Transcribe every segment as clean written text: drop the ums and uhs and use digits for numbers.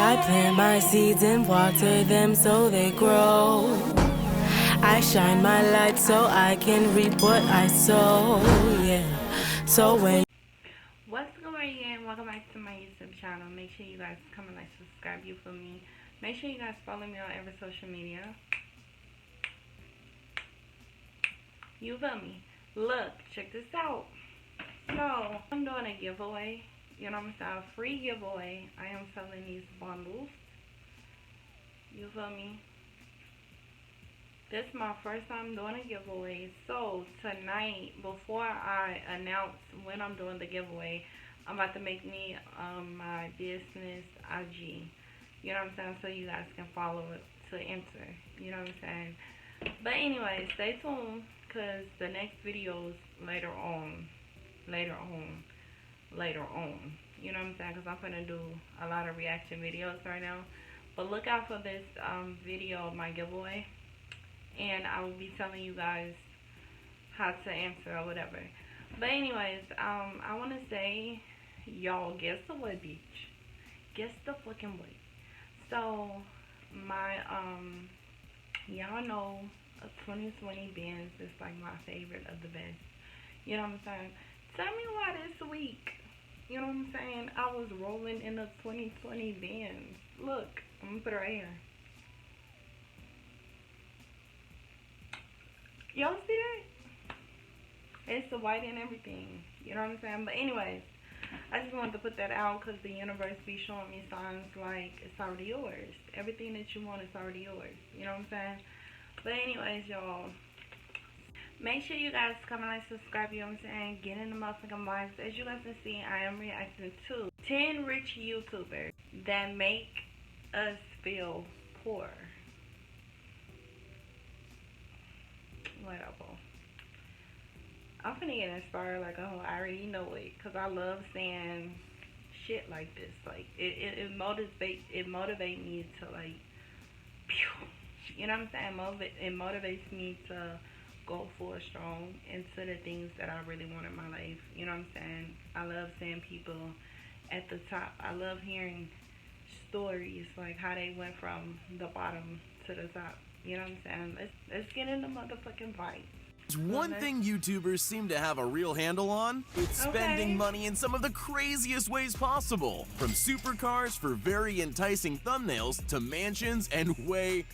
I plant my seeds and water them so they grow. I shine my light so I can reap what I sow, yeah. So when what's going on again? Welcome back to my YouTube channel. Make sure you guys come and subscribe, you feel me? Make sure you guys follow me on every social media. You feel me? Look, check this out. So, I'm doing a giveaway. You know what I'm saying? A free giveaway. I am selling these bundles. You feel me? This is my first time doing a giveaway. So, tonight, before I announce when I'm doing the giveaway, I'm about to make me my business IG. You know what I'm saying? So you guys can follow it to enter. You know what I'm saying? But anyway, stay tuned, because the next videos later on. You know what I'm saying? Because I'm going to do a lot of reaction videos right now. But look out for this video of my giveaway. And I will be telling you guys how to answer or whatever. But anyways, I want to say, y'all, guess the what, bitch? Guess the fucking what? So, my, y'all know a 2020 Benz is like my favorite of the best. You know what I'm saying? Tell me why this week, you know what I'm saying, I was rolling in a 2020 Benz. Look, I'm gonna put it right here. Y'all see that? It's the white and everything. You know what I'm saying? But anyways, I just wanted to put that out because the universe be showing me signs like it's already yours. Everything that you want is already yours. You know what I'm saying? But anyways, y'all, make sure you guys come and subscribe, you know what I'm saying? Get in the motherfucking vibes. As you guys can see, I am reacting to 10 rich YouTubers that make us feel poor. Whatever. I'm finna get inspired like, oh, I already know it. Because I love saying shit like this. Like, it motivates me to, like, pew. You know what I'm saying? It motivates me to go full strong into the things that I really want in my life. You know what I'm saying? I love seeing people at the top. I love hearing stories, like how they went from the bottom to the top. You know what I'm saying? Let's get in the motherfucking fight. One thing YouTubers seem to have a real handle on, it's spending money in some of the craziest ways possible. From supercars for very enticing thumbnails to mansions and way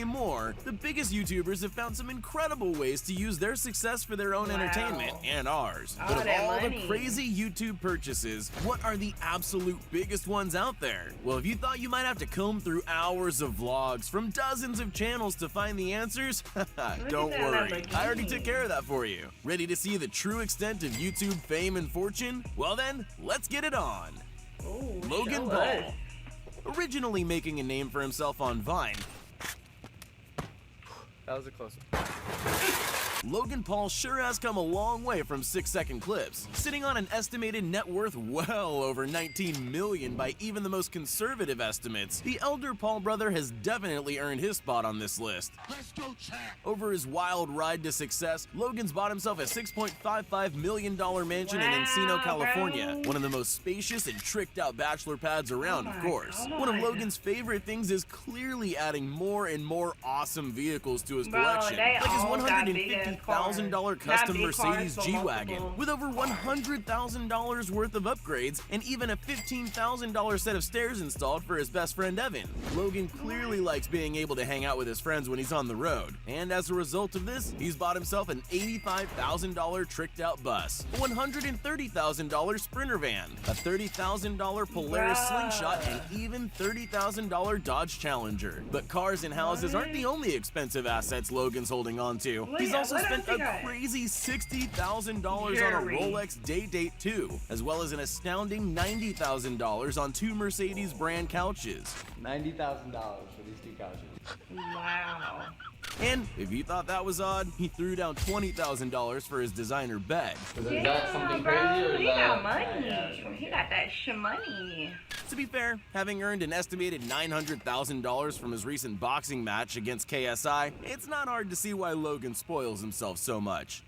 more, the biggest YouTubers have found some incredible ways to use their success for their own entertainment and ours. But of all the crazy YouTube purchases, what are the absolute biggest ones out there? Well, if you thought you might have to comb through hours of vlogs from dozens of channels to find the answers, don't worry. I already took care of that for you. Ready to see the true extent of YouTube fame and fortune? Well then, let's get it on. Ooh, Logan Paul. Originally making a name for himself on Vine, that was a close one. Logan Paul sure has come a long way from 6-second clips, sitting on an estimated net worth well over $19 million by even the most conservative estimates. The elder Paul brother has definitely earned his spot on this list. Let's go, champ. Over his wild ride to success, Logan's bought himself a $6.55 million mansion in Encino, California, one of the most spacious and tricked out bachelor pads around, of course. One of Logan's favorite things is clearly adding more and more awesome vehicles to his collection, like his $150,000 custom Mercedes G-Wagon, with over $100,000 worth of upgrades and even a $15,000 set of stairs installed for his best friend Evan. Logan clearly likes being able to hang out with his friends when he's on the road, and as a result of this, he's bought himself an $85,000 tricked out bus, a $130,000 Sprinter van, a $30,000 Polaris Slingshot, and even $30,000 Dodge Challenger. But cars and houses aren't the only expensive assets Logan's holding on to. He's also spent a crazy $60,000 on a Rolex Day-Date 2, as well as an astounding $90,000 on 2 Mercedes brand couches. $90,000 for these 2 couches. Wow. And if you thought that was odd, he threw down $20,000 for his designer bed. Is that something crazy, or he got money. He got that money. To be fair, having earned an estimated $900,000 from his recent boxing match against KSI, it's not hard to see why Logan spoils himself so much.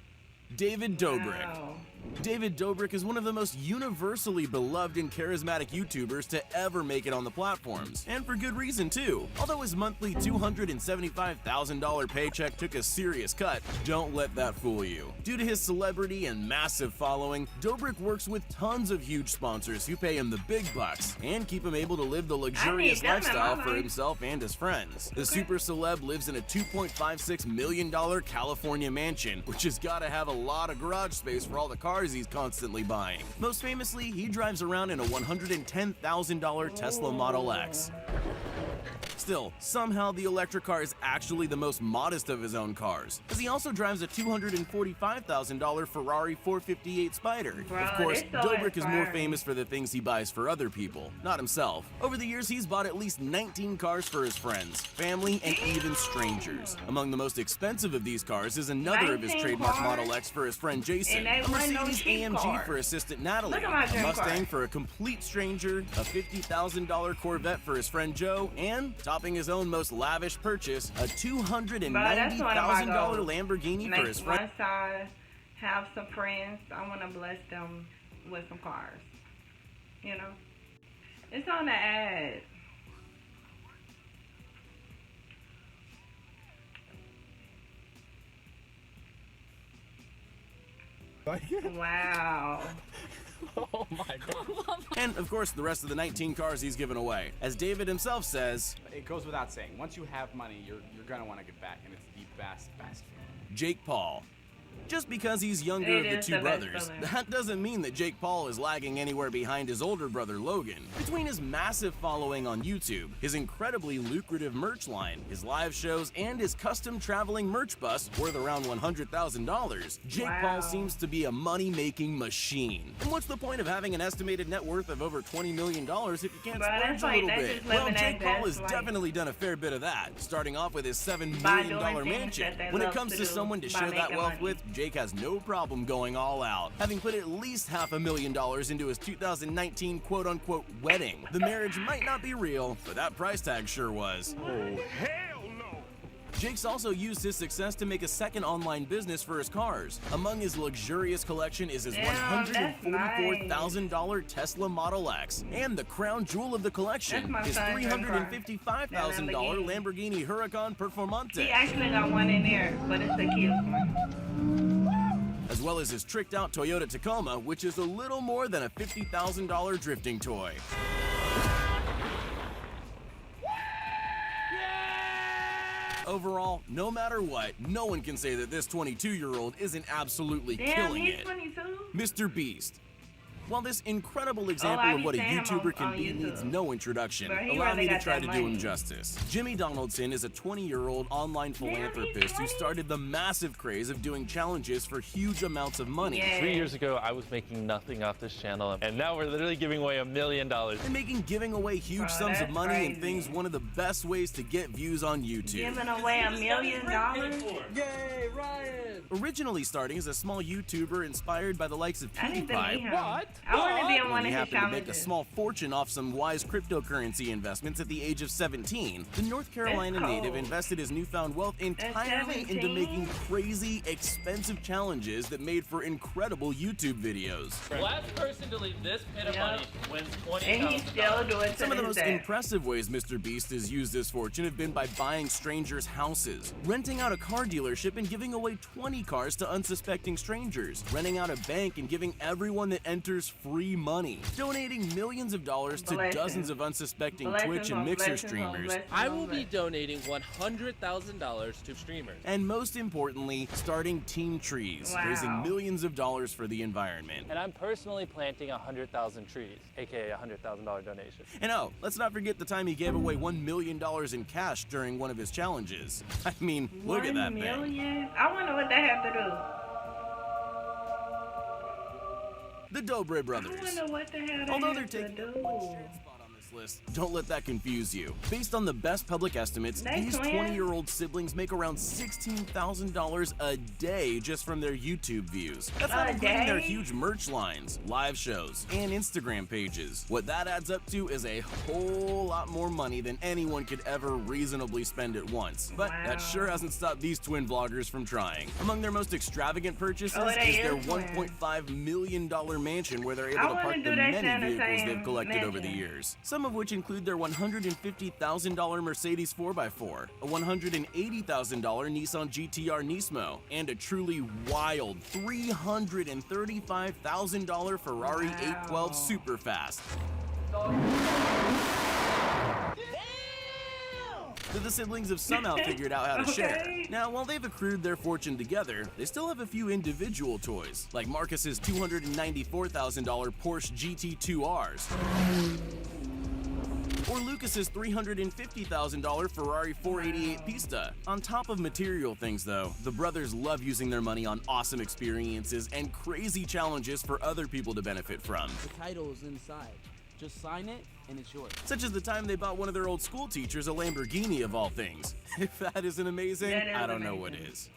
David Dobrik. David Dobrik is one of the most universally beloved and charismatic YouTubers to ever make it on the platforms, and for good reason too. Although his monthly $275,000 paycheck took a serious cut, don't let that fool you. Due to his celebrity and massive following, Dobrik works with tons of huge sponsors who pay him the big bucks and keep him able to live the luxurious lifestyle for himself and his friends. The super celeb lives in a $2.56 million California mansion, which has got to have a lot of garage space for all the cars he's constantly buying. Most famously, he drives around in a $110,000 Tesla Model X. Still, somehow the electric car is actually the most modest of his own cars, as he also drives a $245,000 Ferrari 458 Spider. Of course, Dobrik is more famous for the things he buys for other people, not himself. Over the years, he's bought at least 19 cars for his friends, family, and even strangers. Among the most expensive of these cars is another of his trademark Model X for his friend Jason, a Mercedes AMG for assistant Natalie, a Mustang for a complete stranger, a $50,000 Corvette for his friend Joe, and topping his own most lavish purchase, a $290,000 Lamborghini for his friend. Once I have some friends, I want to bless them with some cars. You know? It's on the ad. Wow. Oh my god. And of course, the rest of the 19 cars he's given away. As David himself says, it goes without saying, once you have money, you're gonna want to give back, and it's the best feeling. Jake Paul. Just because he's younger of the two brothers, that doesn't mean that Jake Paul is lagging anywhere behind his older brother Logan. Between his massive following on YouTube, his incredibly lucrative merch line, his live shows, and his custom traveling merch bus worth around $100,000, Jake Paul seems to be a money-making machine. And what's the point of having an estimated net worth of over $20 million if you can't splurge a little bit? Well, Jake Paul has definitely done a fair bit of that, starting off with his $7 million mansion. When it comes to someone to share that wealth with, Jake has no problem going all out, having put at least $500,000 into his 2019 quote-unquote wedding. The marriage might not be real, but that price tag sure was. Oh, hell no! Jake's also used his success to make a second online business for his cars. Among his luxurious collection is his $144,000 Tesla Model X, and the crown jewel of the collection, his $355,000 Lamborghini Huracan Performante. He actually got one in there, but it's the cute one. As well as his tricked-out Toyota Tacoma, which is a little more than a $50,000 drifting toy. Overall, no matter what, no one can say that this 22-year-old isn't absolutely killing it. 22? Mr. Beast. While this incredible example of what a YouTuber can be needs no introduction, allow me to try to do him justice. Jimmy Donaldson is a 20-year-old online philanthropist who started the massive craze of doing challenges for huge amounts of money. 3 years ago, I was making nothing off this channel, and now we're literally giving away $1 million. And making giving away huge sums of money and things one of the best ways to get views on YouTube. Giving away $1 million? Yay, Ryan! Originally starting as a small YouTuber inspired by the likes of PewDiePie, I want to be on one of he his happened to make a challenges. small fortune off some wise cryptocurrency investments at the age of 17. The North Carolina native invested his newfound wealth entirely into making crazy, expensive challenges that made for incredible YouTube videos. The last person to leave this pit of money wins $20,000. And he's still doing Some of the most impressive ways Mr. Beast has used this fortune have been by buying strangers' houses, renting out a car dealership and giving away 20 cars to unsuspecting strangers, renting out a bank and giving everyone that enters free money, donating millions of dollars to dozens of unsuspecting Twitch and Mixer streamers. I will be donating $100,000 to streamers. And most importantly, starting Team Trees, raising millions of dollars for the environment. And I'm personally planting 100,000 trees, aka a $100,000 donation. And oh, let's not forget the time he gave away $1 million in cash during one of his challenges. I mean, look at that thing. $1 million? I wonder what they have to do. The Dobre brothers. I wonder what the hell Although they they're have to taking do. one shared spot on this list. Don't let that confuse you. Based on the best public estimates, these twins? 20-year-old siblings make around $16,000 a day just from their YouTube views. That's not including their huge merch lines, live shows, and Instagram pages. What that adds up to is a whole lot more money than anyone could ever reasonably spend at once. But that sure hasn't stopped these twin vloggers from trying. Among their most extravagant purchases is their $1.5 million mansion where they're able to park the many vehicles they've collected over the years. Some of which include their $150,000 Mercedes 4x4, a $180,000 Nissan GTR Nismo, and a truly wild $335,000 Ferrari 812 Superfast. So the siblings have somehow figured out how to share. Now, while they've accrued their fortune together, they still have a few individual toys, like Marcus's $294,000 Porsche GT2Rs. Or Lucas's $350,000 Ferrari 488 Pista. On top of material things though, the brothers love using their money on awesome experiences and crazy challenges for other people to benefit from. The title is inside. Just sign it and it's yours. Such as the time they bought one of their old school teachers a Lamborghini of all things. If that isn't amazing, I don't know what is.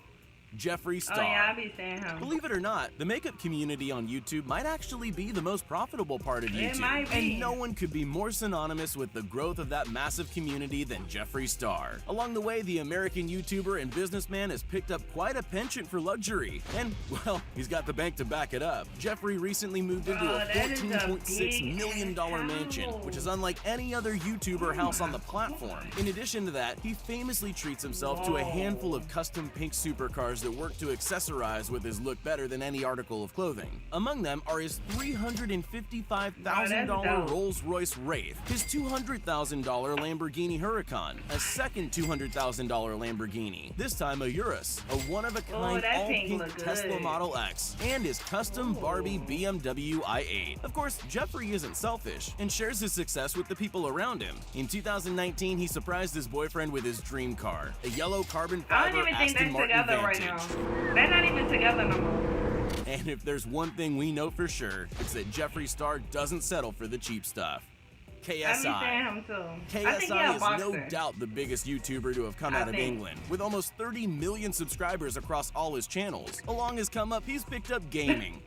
Jeffree Star. Oh yeah, I be saying him. Believe it or not, the makeup community on YouTube might actually be the most profitable part of YouTube. It might be. And no one could be more synonymous with the growth of that massive community than Jeffree Star. Along the way, the American YouTuber and businessman has picked up quite a penchant for luxury. And, well, he's got the bank to back it up. Jeffree recently moved into a $14.6 million mansion, which is unlike any other YouTuber house on the platform. In addition to that, he famously treats himself to a handful of custom pink supercars that work to accessorize with his look better than any article of clothing. Among them are his $355,000 Rolls-Royce Wraith, his $200,000 Lamborghini Huracan, a second $200,000 Lamborghini, this time a Urus, a one-of-a-kind all-pink Tesla Model X, and his custom Barbie BMW i8. Of course, Jeffree isn't selfish and shares his success with the people around him. In 2019, he surprised his boyfriend with his dream car, a yellow carbon fiber Aston Martin Vantage. They're not even together no more. And if there's one thing we know for sure, it's that Jeffree Star doesn't settle for the cheap stuff. KSI. KSI is no doubt the biggest YouTuber to have come out of England. With almost 30 million subscribers across all his channels. Along his come up, he's picked up gaming,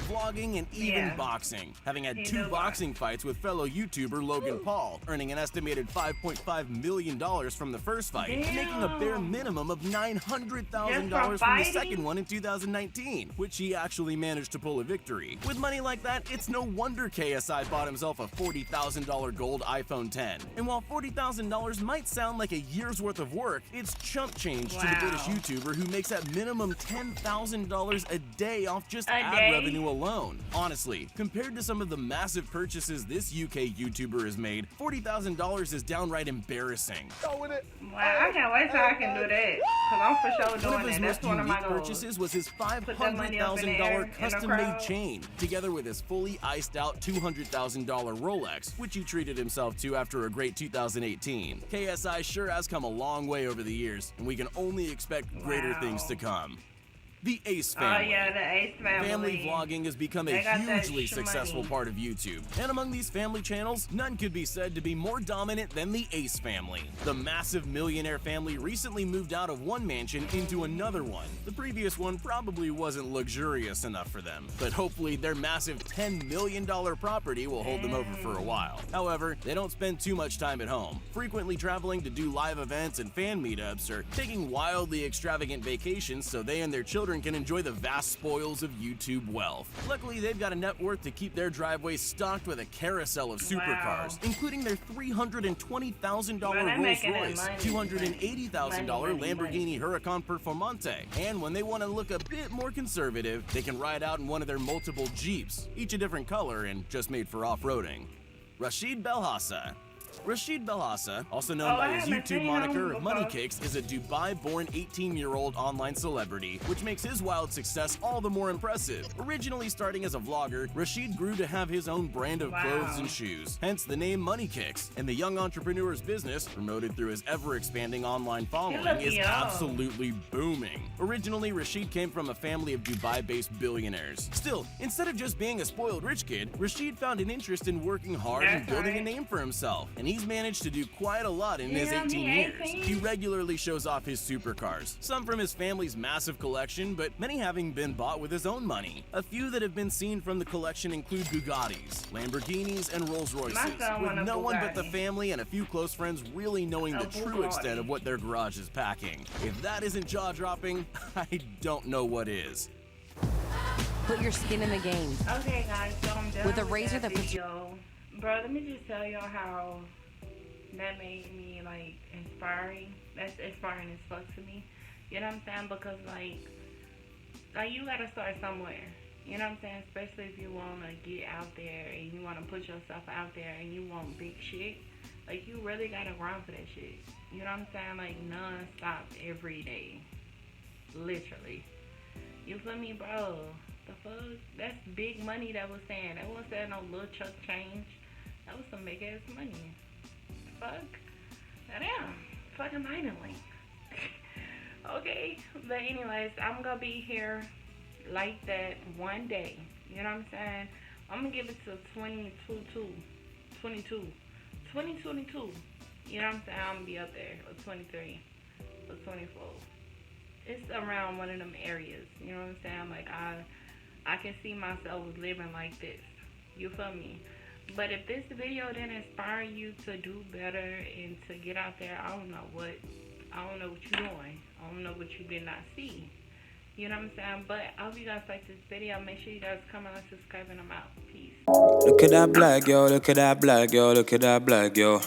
vlogging, and even boxing, having had 2 boxing fights with fellow YouTuber Logan Paul, earning an estimated $5.5 million from the first fight, and making a bare minimum of $900,000 from the second one in 2019, which he actually managed to pull a victory. With money like that, it's no wonder KSI bought himself a $40,000 gold iPhone 10. And while $40,000 might sound like a year's worth of work, it's chump change to the British YouTuber who makes at minimum $10,000 a day off just ad revenue alone. Honestly, compared to some of the massive purchases this UK YouTuber has made, $40,000 is downright embarrassing. Wow, I can't wait till I can do that. Cause I'm for sure doing one of his that. That's most one of my unique goals. purchases was his $500,000 custom-made chain, together with his fully iced-out $200,000 Rolex, which he treated himself to after a great 2018. KSI sure has come a long way over the years, and we can only expect greater things to come. The Ace family. Oh yeah, the Ace family. Family vlogging has become a hugely successful part of YouTube. And among these family channels, none could be said to be more dominant than the Ace family. The massive millionaire family recently moved out of one mansion into another one. The previous one probably wasn't luxurious enough for them, but hopefully their massive $10 million property will hold them over for a while. However, they don't spend too much time at home, frequently traveling to do live events and fan meetups, or taking wildly extravagant vacations so they and their children can enjoy the vast spoils of YouTube wealth. Luckily, they've got a net worth to keep their driveway stocked with a carousel of supercars, including their $320,000 Rolls-Royce, $280,000 Lamborghini Huracan Performante, and when they want to look a bit more conservative, they can ride out in one of their multiple Jeeps, each a different color and just made for off-roading. Rashid Belhassa. Rashid Belhassa, also known by his YouTube moniker Money Kicks, is a Dubai-born 18-year-old online celebrity, which makes his wild success all the more impressive. Originally starting as a vlogger, Rashid grew to have his own brand of clothes and shoes, hence the name Money Kicks. And the young entrepreneur's business, promoted through his ever-expanding online following, is absolutely booming. Originally, Rashid came from a family of Dubai-based billionaires. Still, instead of just being a spoiled rich kid, Rashid found an interest in working hard and building a name for himself, and he's managed to do quite a lot in his 18 years. He regularly shows off his supercars, some from his family's massive collection, but many having been bought with his own money. A few that have been seen from the collection include Bugattis, Lamborghinis, and Rolls Royces, with no one but the family and a few close friends really knowing the true extent of what their garage is packing. If that isn't jaw-dropping, I don't know what is. Put your skin in the game. Okay, guys, so I'm done with a razor that puts you. Bro, let me just tell y'all how that made me like inspiring. That's inspiring as fuck to me. You know what I'm saying? Because like you gotta start somewhere. You know what I'm saying? Especially if you wanna get out there and you wanna put yourself out there and you want big shit. Like you really gotta grind for that shit. You know what I'm saying? Like non-stop every day. Literally. You feel me, bro? The fuck? That's big money that was saying. That wasn't saying no little chunk change. That was some big ass money. Fuck. Damn. Fucking minor link. Okay. But anyways, I'm gonna be here like that one day. You know what I'm saying? I'm gonna give it to 2022. You know what I'm saying? I'm gonna be up there. Or 23. Or 24. It's around one of them areas. You know what I'm saying? Like I can see myself living like this. You feel me? But if this video didn't inspire you to do better and to get out there, I don't know what you're doing. I don't know what you did not see. You know what I'm saying? But I hope you guys like this video. Make sure you guys comment and subscribe, and I'm out. Peace. Look at that black girl, look at that black girl, look at that black girl.